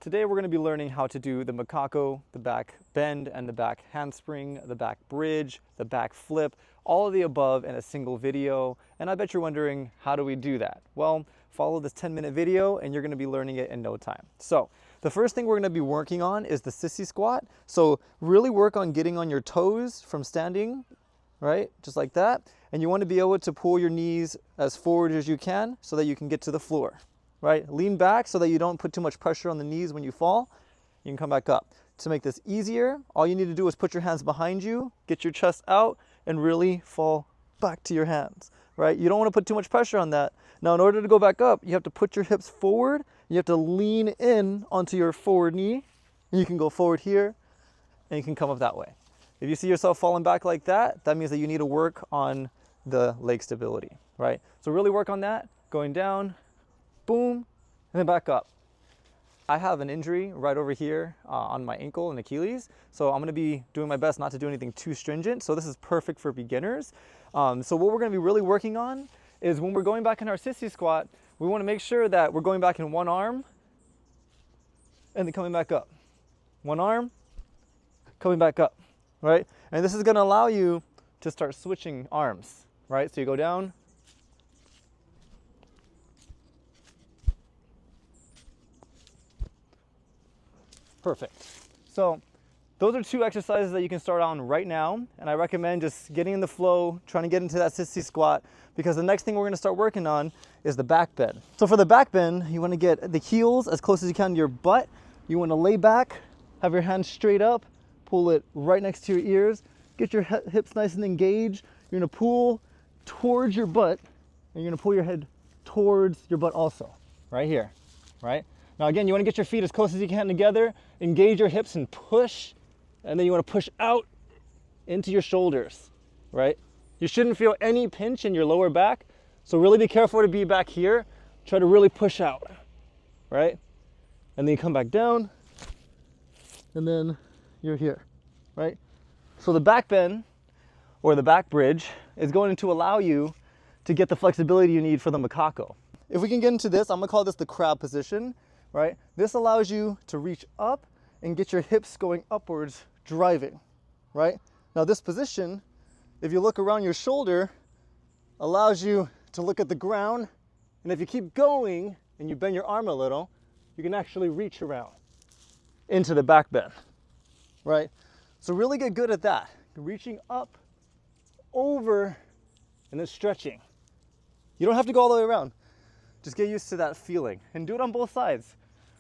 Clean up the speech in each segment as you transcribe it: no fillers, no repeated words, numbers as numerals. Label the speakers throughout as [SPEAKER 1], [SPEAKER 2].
[SPEAKER 1] Today we're going to be learning how to do the macaco, the back bend, and the back handspring, the back bridge, the back flip, all of the above in a single video. And I bet you're wondering, how do we do that? Well, follow this 10-minute video and you're going to be learning it in no time. So the first thing we're going to be working on is the sissy squat. So really work on getting on your toes from standing, right? Just like that. And you want to be able to pull your knees as forward as you can so that you can get to the floor. Right? Lean back so that you don't put too much pressure on the knees when you fall. You can come back up. To make this easier, all you need to do is put your hands behind you, get your chest out, and really fall back to your hands, right? You don't want to put too much pressure on that. Now, in order to go back up, you have to put your hips forward. You have to lean in onto your forward knee. And you can go forward here, and you can come up that way. If you see yourself falling back like that, that means that you need to work on the leg stability, right? So really work on that, going down, boom, and then back up. I have an injury right over here on my ankle and Achilles, so I'm going to be doing my best not to do anything too stringent. So this is perfect for beginners. So what we're going to be really working on is when we're going back in our sissy squat, we want to make sure that we're going back in one arm and then coming back up. One arm, coming back up, right? And this is going to allow you to start switching arms, right? So you go down, perfect. So those are two exercises that you can start on right now. And I recommend just getting in the flow, trying to get into that sissy squat, because the next thing we're going to start working on is the back bend. So for the back bend, you want to get the heels as close as you can to your butt. You want to lay back, have your hands straight up, pull it right next to your ears, get your hips nice and engaged. You're going to pull towards your butt, and you're going to pull your head towards your butt also, right here, right? Now again, you want to get your feet as close as you can together, engage your hips and push, and then you want to push out into your shoulders, right? You shouldn't feel any pinch in your lower back, so really be careful to be back here. Try to really push out, right? And then you come back down, and then you're here, right? So the back bend, or the back bridge, is going to allow you to get the flexibility you need for the macaco. If we can get into this, I'm going to call this the crab position. Right? This allows you to reach up and get your hips going upwards, driving, right? Now this position, if you look around your shoulder, allows you to look at the ground, and if you keep going and you bend your arm a little, you can actually reach around into the back bend, right? So really get good at that. Reaching up, over, and then stretching. You don't have to go all the way around. Just get used to that feeling and do it on both sides.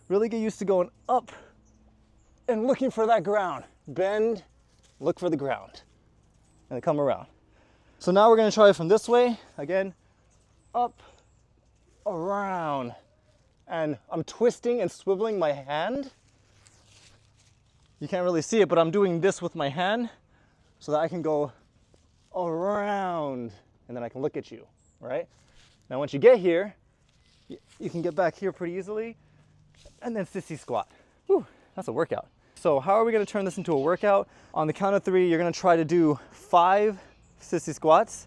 [SPEAKER 1] Really get used to going up and looking for that ground. Bend, look for the ground, and then come around. So now we're going to try it from this way. Again, up, around, and I'm twisting and swiveling my hand. You can't really see it, but I'm doing this with my hand so that I can go around, and then I can look at you, right? Now once you get here, you can get back here pretty easily, and then sissy squat. Whew, that's a workout. So how are we going to turn this into a workout? On the count of 3, you're going to try to do 5 sissy squats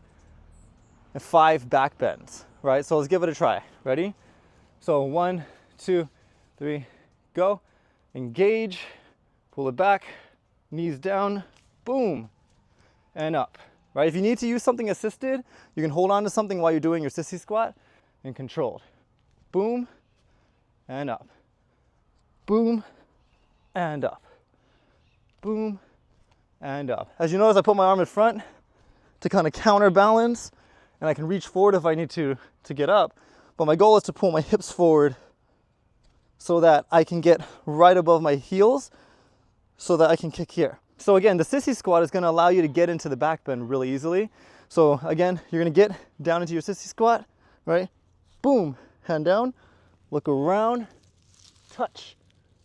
[SPEAKER 1] and 5 back bends, right? So let's give it a try. Ready? So 1, 2, 3, go. Engage, pull it back, knees down, boom, and up, right? If you need to use something assisted, you can hold on to something while you're doing your sissy squat and controlled. Boom, and up. Boom, and up. Boom, and up. As you notice, I put my arm in front to kind of counterbalance, and I can reach forward if I need to get up. But my goal is to pull my hips forward so that I can get right above my heels so that I can kick here. So again, the sissy squat is going to allow you to get into the back bend really easily. So again, you're going to get down into your sissy squat, right? Boom, hand down, look around, touch,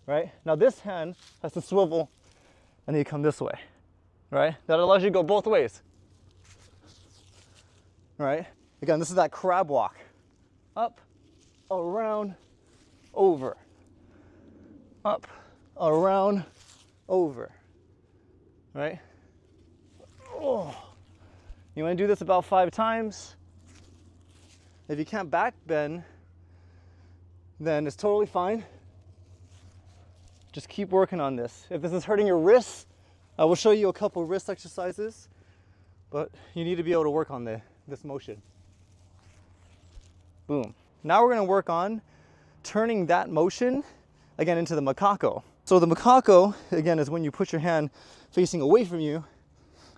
[SPEAKER 1] right? Now this hand has to swivel, and then you come this way, right? That allows you to go both ways, right? Again, this is that crab walk. Up, around, over. Up, around, over, right? Oh. You want to do this about 5 times. If you can't back bend, then it's totally fine. Just keep working on this. If this is hurting your wrists, I will show you a couple wrist exercises, but you need to be able to work on this motion. Boom. Now we're gonna work on turning that motion, again, into the macaco. So the macaco, again, is when you put your hand facing away from you,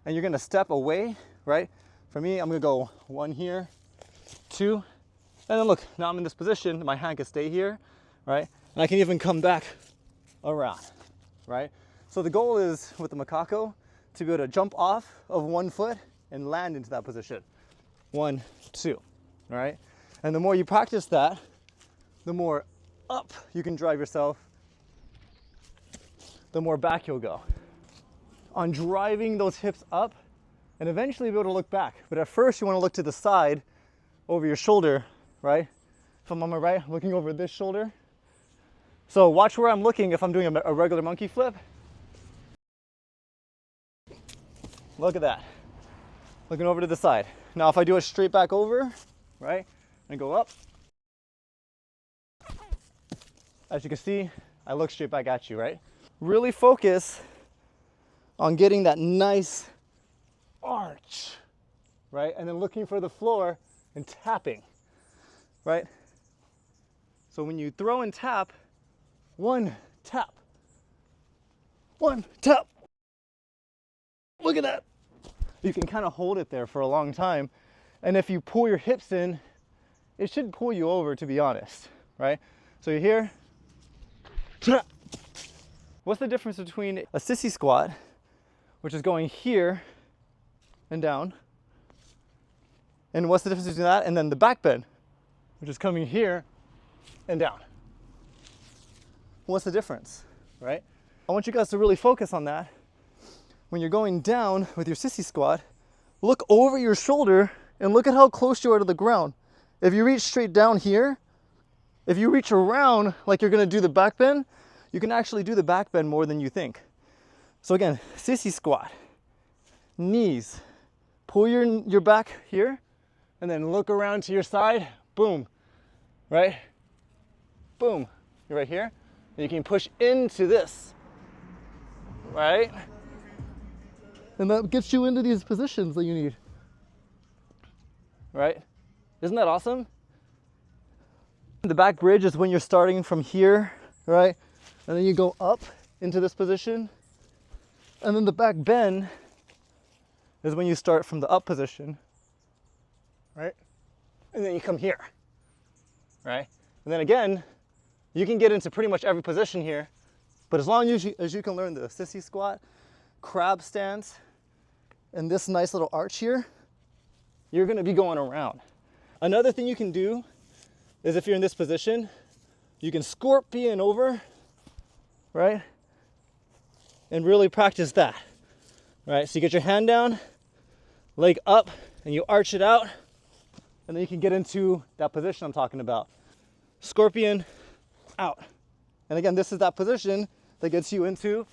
[SPEAKER 1] and you're gonna step away, right? For me, I'm gonna go 1 here, 2, and then look, now I'm in this position, my hand can stay here, right? And I can even come back around, right? So the goal is, with the macaco, to be able to jump off of 1 foot and land into that position. 1, 2, all right? And the more you practice that, the more up you can drive yourself, the more back you'll go. On driving those hips up, and eventually be able to look back. But at first you want to look to the side, over your shoulder, right? If I'm on my right, I'm looking over this shoulder. So watch where I'm looking if I'm doing a regular monkey flip. Look at that. Looking over to the side. Now if I do a straight back over, right? And go up. As you can see, I look straight back at you, right? Really focus on getting that nice arch, right? And then looking for the floor and tapping, right? So when you throw and tap, 1 tap, 1 tap. Look at that. You can kind of hold it there for a long time. And if you pull your hips in, it should pull you over, to be honest, right? So you're here. What's the difference between a sissy squat, which is going here and down, and what's the difference between that and then the back bend, which is coming here and down? What's the difference, right? I want you guys to really focus on that. When you're going down with your sissy squat, look over your shoulder and look at how close you are to the ground. If you reach straight down here, if you reach around like you're gonna do the back bend, you can actually do the back bend more than you think. So again, sissy squat, knees, pull your back here, and then look around to your side, boom, right? Boom, you're right here. And you can push into this, right? And that gets you into these positions that you need, right? Isn't that awesome? The back bridge is when you're starting from here, right? And then you go up into this position. And then the back bend is when you start from the up position, right? And then you come here, right? And then again, you can get into pretty much every position here, but as long as you can learn the sissy squat, crab stance, and this nice little arch here, you're gonna be going around. Another thing you can do is, if you're in this position, you can scorpion over, right? And really practice that, right? So you get your hand down, leg up, and you arch it out, and then you can get into that position I'm talking about. Scorpion, out. And again, this is that position that gets you into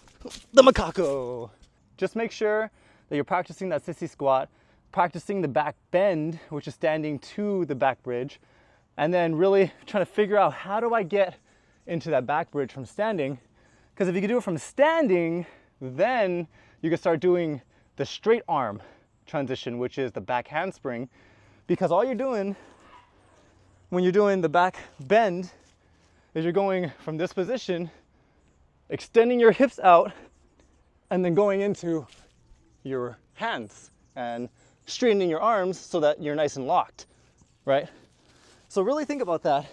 [SPEAKER 1] the macaco. Just make sure that you're practicing that sissy squat, practicing the back bend, which is standing to the back bridge, and then really trying to figure out, how do I get into that back bridge from standing? Because if you can do it from standing, then you can start doing the straight arm transition, which is the back handspring. Because all you're doing when you're doing the back bend is you're going from this position, extending your hips out, and then going into your hands and straightening your arms so that you're nice and locked, right? So really think about that.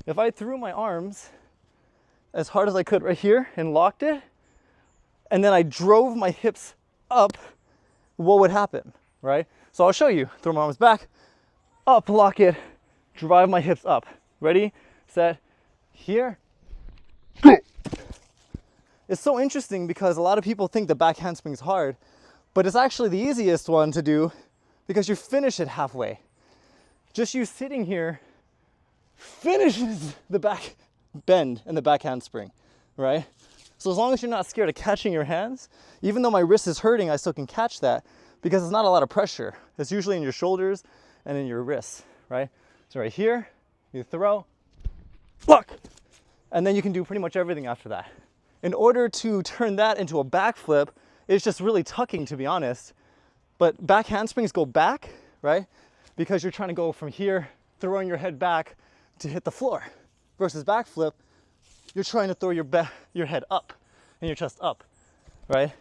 [SPEAKER 1] If I threw my arms as hard as I could right here and locked it, and then I drove my hips up, what would happen, right? So I'll show you. Throw my arms back, up, lock it, drive my hips up. Ready, set, here, go. It's so interesting because a lot of people think the back handspring is hard, but it's actually the easiest one to do because you finish it halfway. Just you sitting here finishes the back bend and the back handspring, right? So as long as you're not scared of catching your hands, even though my wrist is hurting, I still can catch that because it's not a lot of pressure. It's usually in your shoulders and in your wrists, right? So right here, you throw, lock, and then you can do pretty much everything after that. In order to turn that into a backflip, it's just really tucking, to be honest. But back handsprings go back, right? Because you're trying to go from here, throwing your head back to hit the floor. Versus backflip, you're trying to throw your head up and your chest up, right?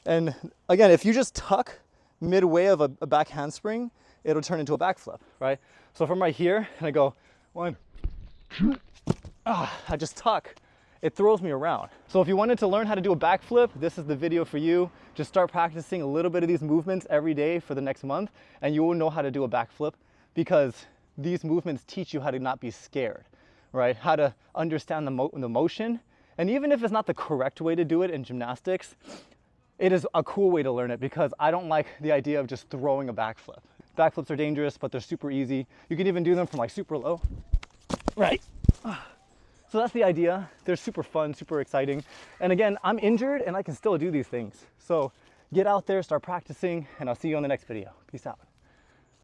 [SPEAKER 1] And again, if you just tuck midway of a back handspring, it'll turn into a backflip, right? So from right here, and I go 1, 2, I just tuck. It throws me around. So if you wanted to learn how to do a backflip, this is the video for you. Just start practicing a little bit of these movements every day for the next month, and you will know how to do a backflip, because these movements teach you how to not be scared, right? How to understand the motion. And even if it's not the correct way to do it in gymnastics, it is a cool way to learn it, because I don't like the idea of just throwing a backflip. Backflips are dangerous, but they're super easy. You can even do them from like super low, right? So that's the idea. They're super fun, super exciting. And again, I'm injured and I can still do these things. So get out there, start practicing, and I'll see you on the next video. Peace out.